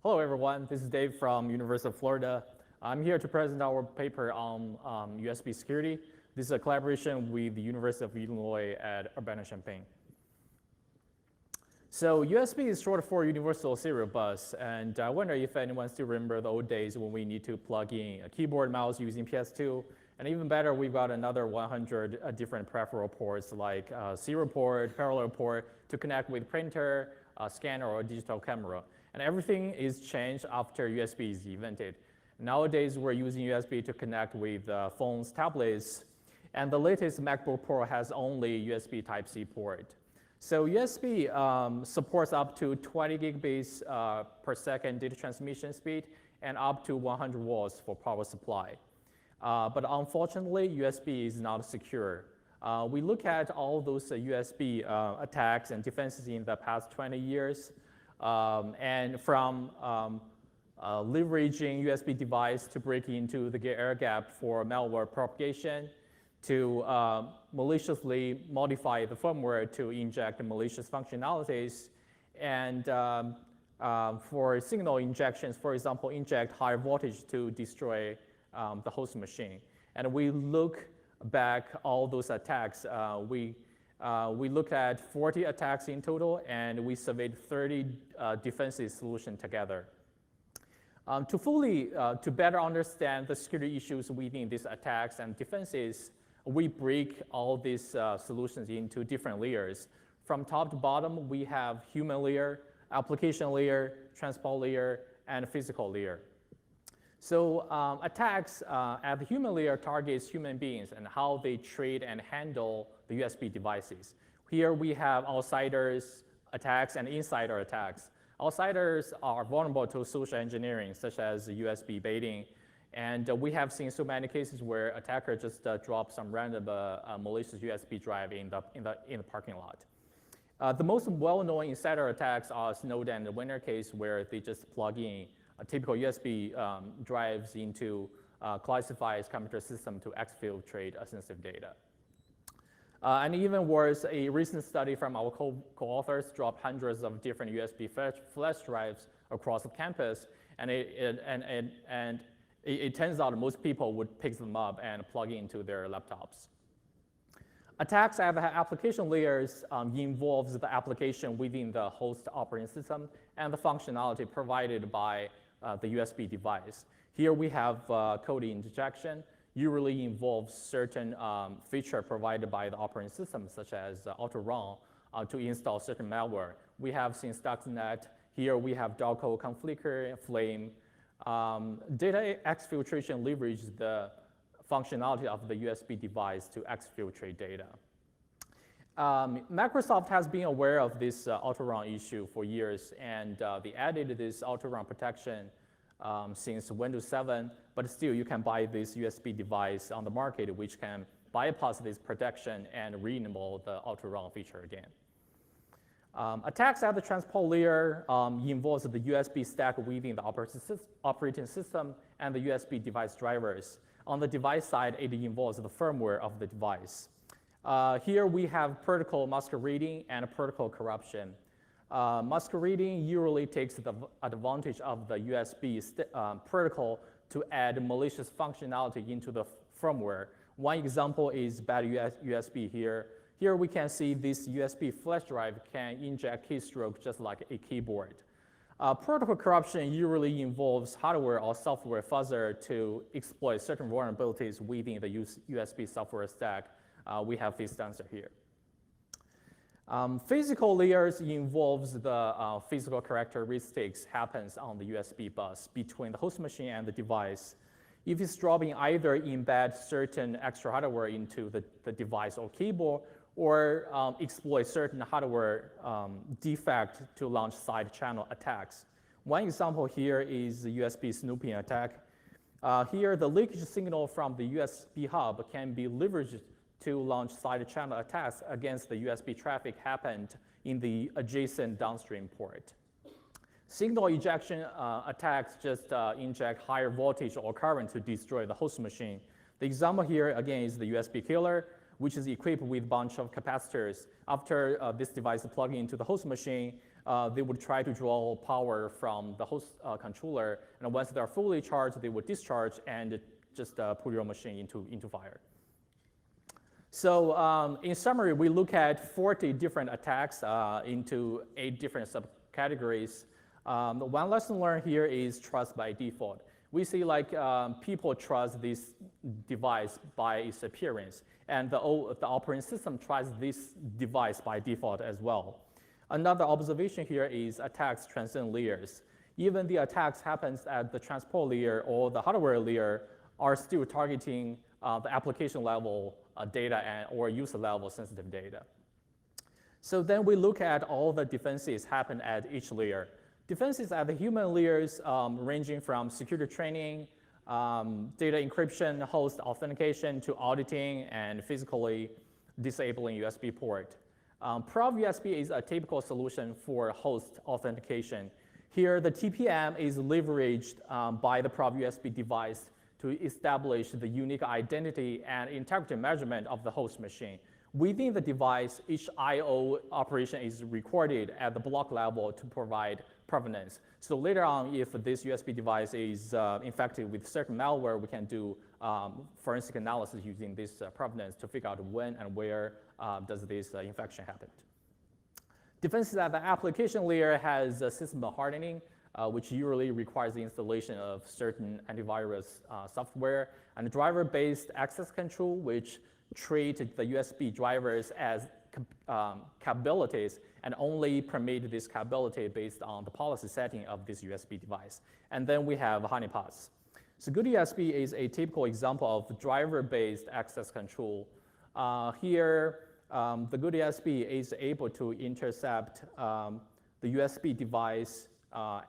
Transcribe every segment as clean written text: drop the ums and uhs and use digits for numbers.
Hello everyone, this is Dave from University of Florida. I'm here to present our paper on USB security. This is a collaboration with the University of Illinois at Urbana-Champaign. So USB is short for Universal Serial Bus, and I wonder if anyone still remember the old days when we need to plug in a keyboard mouse using PS2, and even better, we've got another 100 different peripheral ports like serial port, parallel port to connect with printer, scanner, or digital camera. And everything is changed after USB is invented. Nowadays, we're using USB to connect with phones, tablets, and the latest MacBook Pro has only USB Type-C port. So USB supports up to 20 gigabits per second data transmission speed and up to 100 watts for power supply. But unfortunately, USB is not secure. We look at all those USB attacks and defenses in the past 20 years. And from leveraging USB device to break into the air gap for malware propagation, to maliciously modify the firmware to inject malicious functionalities, and for signal injections, for example, inject high voltage to destroy the host machine. And we look back all those attacks. We looked at 40 attacks in total, and we surveyed 30 defensive solutions together. To better understand the security issues within these attacks and defenses, we break all these solutions into different layers. From top to bottom, we have human layer, application layer, transport layer, and physical layer. So attacks at the human layer targets human beings and how they treat and handle the USB devices. Here we have outsiders attacks and insider attacks. Outsiders are vulnerable to social engineering, such as USB baiting. And we have seen so many cases where attacker just drop some random malicious USB drive in the parking lot. The most well-known insider attacks are Snowden and the Winner case, where they just plug in a typical USB drives into classified computer system to exfiltrate sensitive data. And even worse, a recent study from our co-authors dropped hundreds of different USB flash drives across the campus, and it turns out most people would pick them up and plug into their laptops. Attacks at the application layers involves the application within the host operating system and the functionality provided by the USB device. Here we have code injection, usually involves certain feature provided by the operating system, such as auto-run to install certain malware. We have seen Stuxnet. Here we have Docker, Conflict, Flame. Data exfiltration leverages the functionality of the USB device to exfiltrate data. Microsoft has been aware of this auto-run issue for years, and they added this auto-run protection since Windows 7, but still you can buy this USB device on the market which can bypass this protection and re-enable the auto-run feature again. Attacks at the transport layer involves the USB stack within the operating system and the USB device drivers. On the device side, it involves the firmware of the device. Here we have protocol masquerading and protocol corruption. Masquerading usually takes the advantage of the USB protocol to add malicious functionality into the firmware. One example is bad USB here. Here we can see this USB flash drive can inject keystroke just like a keyboard. Protocol corruption usually involves hardware or software fuzzer to exploit certain vulnerabilities within the USB software stack. We have this answer here. Physical layers involves the physical characteristics happens on the USB bus between the host machine and the device. If it's dropping, either embed certain extra hardware into the device or keyboard, or exploit certain hardware defect to launch side channel attacks. One example here is the USB snooping attack. Here, the leakage signal from the USB hub can be leveraged to launch side channel attacks against the USB traffic happened in the adjacent downstream port. Signal ejection attacks just inject higher voltage or current to destroy the host machine. The example here, again, is the USB killer, which is equipped with a bunch of capacitors. After this device is plugged into the host machine, they would try to draw power from the host controller, and once they're fully charged, they would discharge and just put your machine into fire. So in summary, we look at 40 different attacks into 8 different subcategories. One lesson learned here is trust by default. We see like people trust this device by its appearance, and the operating system trusts this device by default as well. Another observation here is attacks transcend layers. Even the attacks happens at the transport layer or the hardware layer are still targeting the application level data or user level sensitive data. So then we look at all the defenses happen at each layer. Defenses at the human layers ranging from security training, data encryption, host authentication to auditing and physically disabling USB port. Prov USB is a typical solution for host authentication. Here, the TPM is leveraged by the Prov USB device to establish the unique identity and integrity measurement of the host machine. Within the device, each I/O operation is recorded at the block level to provide provenance. So later on, if this USB device is infected with certain malware, we can do forensic analysis using this provenance to figure out when and where does this infection happen. Defenses at the application layer has system hardening, which usually requires the installation of certain antivirus software, and driver-based access control, which treat the USB drivers as capabilities and only permit this capability based on the policy setting of this USB device. And then we have honeypots. So good USB is a typical example of driver-based access control. Here, the good USB is able to intercept the USB device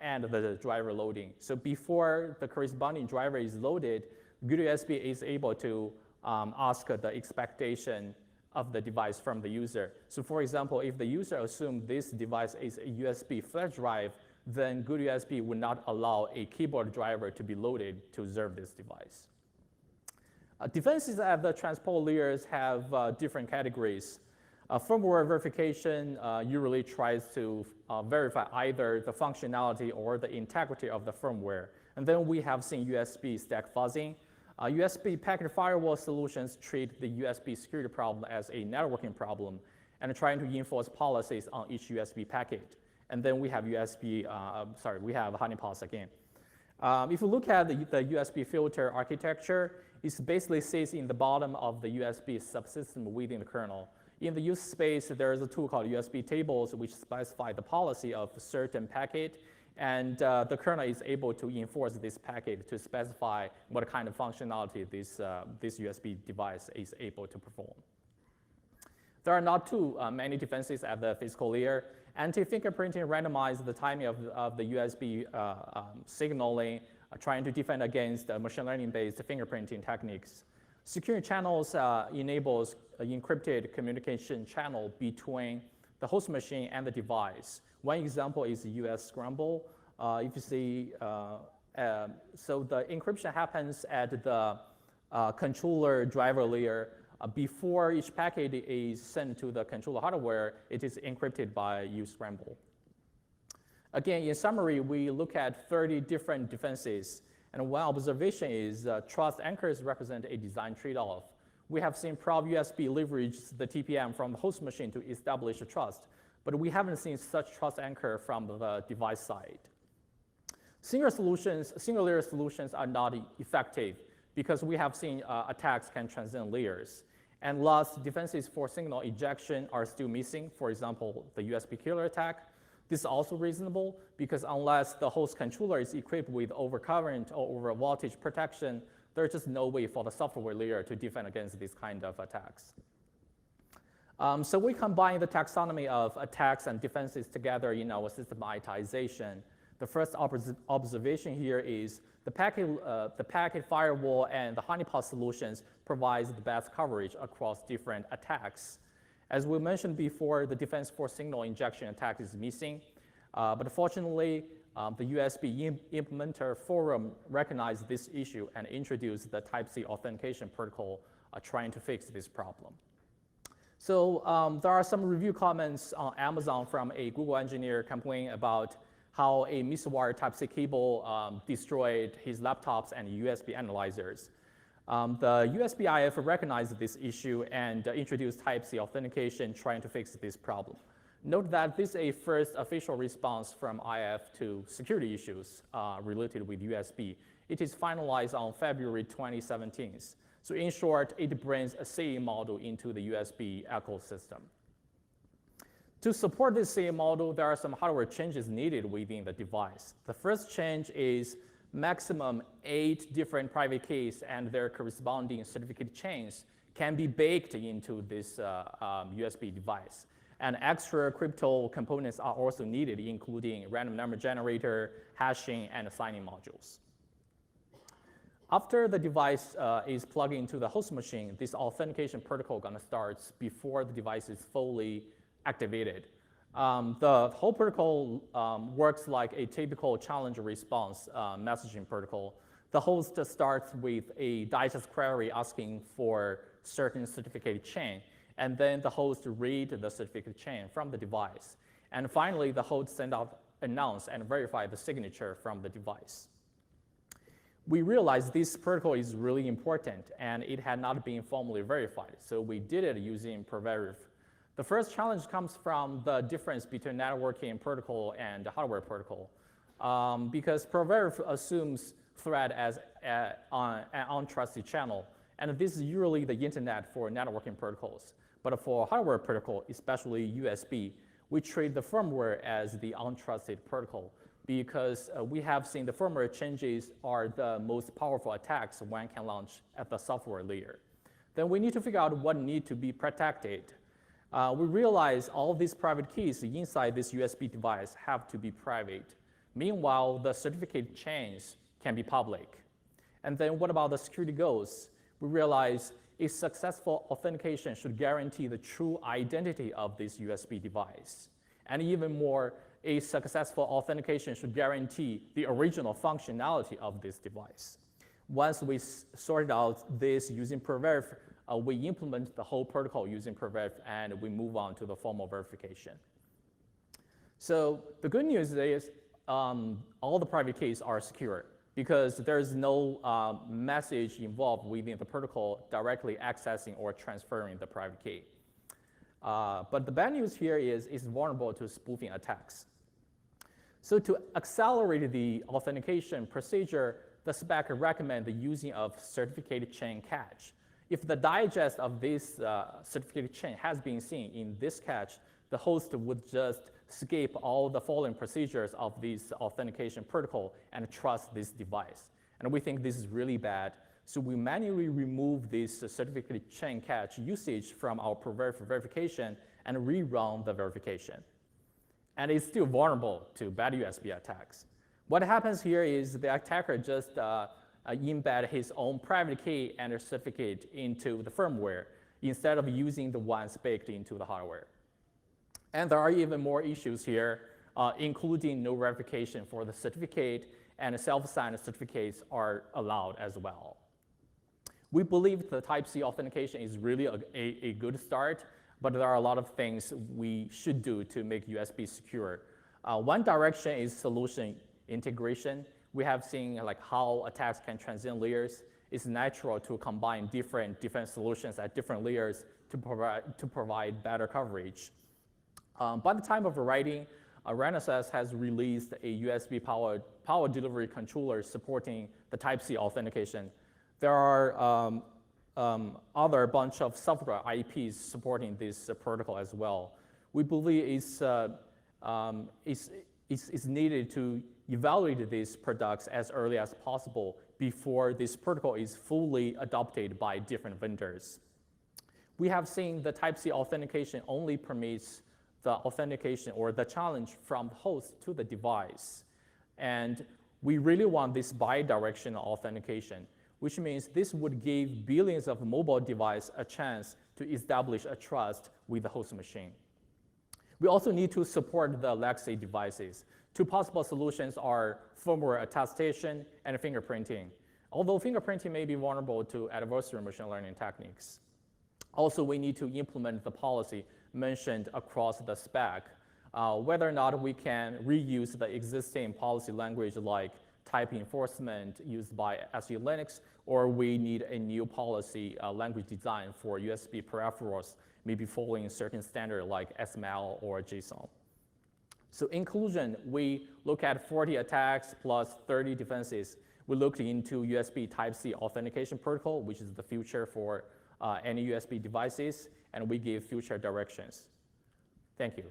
and the driver loading. So before the corresponding driver is loaded, good USB is able to ask the expectation of the device from the user. So for example, if the user assumes this device is a USB flash drive, then good USB would not allow a keyboard driver to be loaded to observe this device. Defenses at the transport layers have different categories. Firmware verification usually tries to verify either the functionality or the integrity of the firmware. And then we have seen USB stack fuzzing. USB packet firewall solutions treat the USB security problem as a networking problem and trying to enforce policies on each USB packet. And then we have we have honeypots again. If you look at the USB filter architecture, it basically sits in the bottom of the USB subsystem within the kernel. In the use space, there is a tool called USB tables, which specify the policy of a certain packet, and the kernel is able to enforce this packet to specify what kind of functionality this USB device is able to perform. There are not too many defenses at the physical layer. Anti-fingerprinting randomizes the timing of the USB signaling, trying to defend against machine learning-based fingerprinting techniques. Secure channels enables an encrypted communication channel between the host machine and the device. One example is US scramble. If you see, so the encryption happens at the controller driver layer. Before each packet is sent to the controller hardware, it is encrypted by usescramble. Again, in summary, we look at 30 different defenses. And one observation is trust anchors represent a design trade-off. We have seen Prov USB leverage the TPM from the host machine to establish a trust, but we haven't seen such trust anchor from the device side. Single layer solutions are not effective because we have seen attacks can transcend layers. And last, defenses for signal ejection are still missing. For example, the USB killer attack. This is also reasonable because unless the host controller is equipped with overcurrent or over voltage protection, there's just no way for the software layer to defend against these kind of attacks. So we combine the taxonomy of attacks and defenses together in our systematization. The first observation here is the packet firewall and the honeypot solutions provides the best coverage across different attacks. As we mentioned before, the defense for signal injection attack is missing, but fortunately, the USB implementer forum recognized this issue and introduced the Type-C authentication protocol trying to fix this problem. So there are some review comments on Amazon from a Google engineer complaining about how a miswired Type-C cable destroyed his laptops and USB analyzers. The USB IF recognized this issue and introduced Type-C authentication trying to fix this problem. Note that this is a first official response from IF to security issues related with USB. It is finalized on February 2017. So in short, it brings a CE model into the USB ecosystem. To support this CE model, there are some hardware changes needed within the device. The first change is maximum 8 different private keys and their corresponding certificate chains can be baked into this USB device. And extra crypto components are also needed, including random number generator, hashing, and signing modules. After the device is plugged into the host machine, this authentication protocol gonna start before the device is fully activated. The whole protocol works like a typical challenge response messaging protocol. The host starts with a digest query asking for certain certificate chain, and then the host reads the certificate chain from the device. And finally, the host sends out, announce, and verify the signature from the device. We realized this protocol is really important, and it had not been formally verified, so we did it using ProVerif. The first challenge comes from the difference between networking protocol and hardware protocol, because ProVerif assumes thread as an untrusted channel, and this is usually the internet for networking protocols. But for hardware protocol, especially USB, we treat the firmware as the untrusted protocol because we have seen the firmware changes are the most powerful attacks one can launch at the software layer. Then we need to figure out what needs to be protected. We realize all these private keys inside this USB device have to be private. Meanwhile, the certificate chains can be public. And then what about the security goals? We realize a successful authentication should guarantee the true identity of this USB device. And even more, a successful authentication should guarantee the original functionality of this device. Once we sorted out this using ProVerif, we implement the whole protocol using ProVerif, and we move on to the formal verification. So the good news is all the private keys are secure because there's no message involved within the protocol directly accessing or transferring the private key. But the bad news here is it's vulnerable to spoofing attacks. So to accelerate the authentication procedure, the spec recommends the using of certificate chain cache. If the digest of this certificate chain has been seen in this cache, the host would just skip all the following procedures of this authentication protocol and trust this device. And we think this is really bad. So we manually remove this certificate chain cache usage from our ProVerif verification and rerun the verification. And it's still vulnerable to bad USB attacks. What happens here is the attacker just embed his own private key and certificate into the firmware instead of using the ones baked into the hardware. And there are even more issues here, including no verification for the certificate, and self-signed certificates are allowed as well. We believe the Type-C authentication is really a good start, but there are a lot of things we should do to make USB secure. One direction is solution integration. We have seen like how attacks can transcend layers. It's natural to combine different defense solutions at different layers to provide better coverage. By the time of writing, Renesas has released a USB power delivery controller supporting the Type-C authentication. There are other bunch of software IPs supporting this protocol as well. We believe it's needed to evaluate these products as early as possible before this protocol is fully adopted by different vendors. We have seen the Type-C authentication only permits the authentication or the challenge from the host to the device. And we really want this bi-directional authentication, which means this would give billions of mobile devices a chance to establish a trust with the host machine. We also need to support the legacy devices. Two possible solutions are firmware attestation and fingerprinting, although fingerprinting may be vulnerable to adversarial machine learning techniques. Also, we need to implement the policy mentioned across the spec. Whether or not we can reuse the existing policy language like type enforcement used by SU Linux, or we need a new policy language design for USB peripherals, maybe following a certain standard like XML or JSON. So in conclusion, we look at 40 attacks plus 30 defenses. We looked into USB Type-C authentication protocol, which is the future for any USB devices, and we gave future directions. Thank you.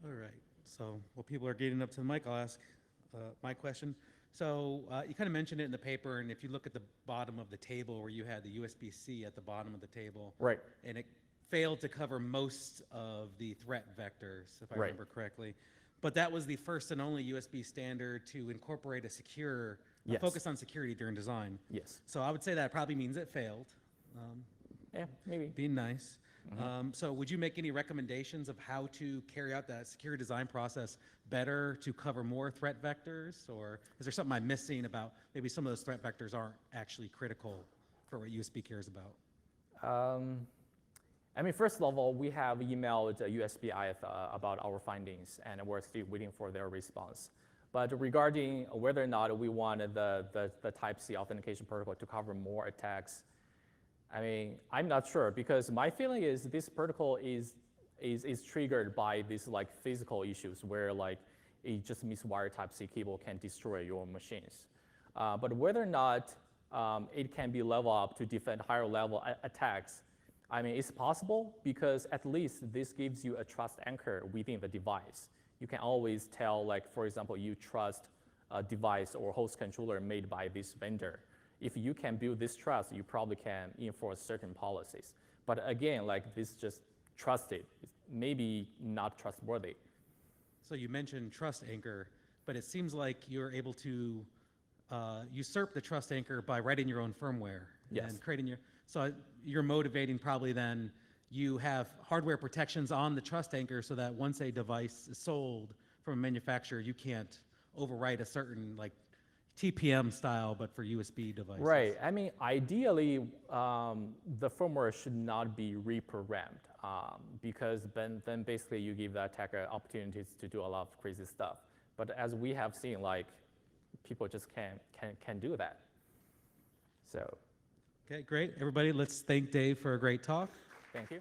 All right, so while people are getting up to the mic, I'll ask my question. So you kind of mentioned it in the paper, and if you look at the bottom of the table where you had the USB-C at the bottom of the table, right, and it failed to cover most of the threat vectors, if I remember correctly. But that was the first and only USB standard to incorporate a secure, focus on security during design. Yes. So I would say that probably means it failed. Yeah, maybe. Being nice. So would you make any recommendations of how to carry out that secure design process better to cover more threat vectors? Or is there something I'm missing about maybe some of those threat vectors aren't actually critical for what USB cares about? I mean, first of all, we have emailed USPIF about our findings, and we're still waiting for their response. But regarding whether or not we wanted the Type-C authentication protocol to cover more attacks, I mean, I'm not sure, because my feeling is this protocol is triggered by these like physical issues where like it just miswired Type-C cable can destroy your machines. But whether or not it can be leveled up to defend higher level attacks, I mean, it's possible, because at least this gives you a trust anchor within the device. You can always tell, like, for example, you trust a device or host controller made by this vendor. If you can build this trust, you probably can enforce certain policies. But again, like, this just trusted, maybe not trustworthy. So you mentioned trust anchor, but it seems like you're able to usurp the trust anchor by writing your own firmware and creating your, so you're motivating probably then you have hardware protections on the trust anchor so that once a device is sold from a manufacturer, you can't overwrite a certain like TPM style, but for USB devices. Right. I mean, ideally, the firmware should not be reprogrammed, because then basically you give the attacker opportunities to do a lot of crazy stuff. But as we have seen, like, people just can't do that. So. Okay, great. Everybody, let's thank Dave for a great talk. Thank you.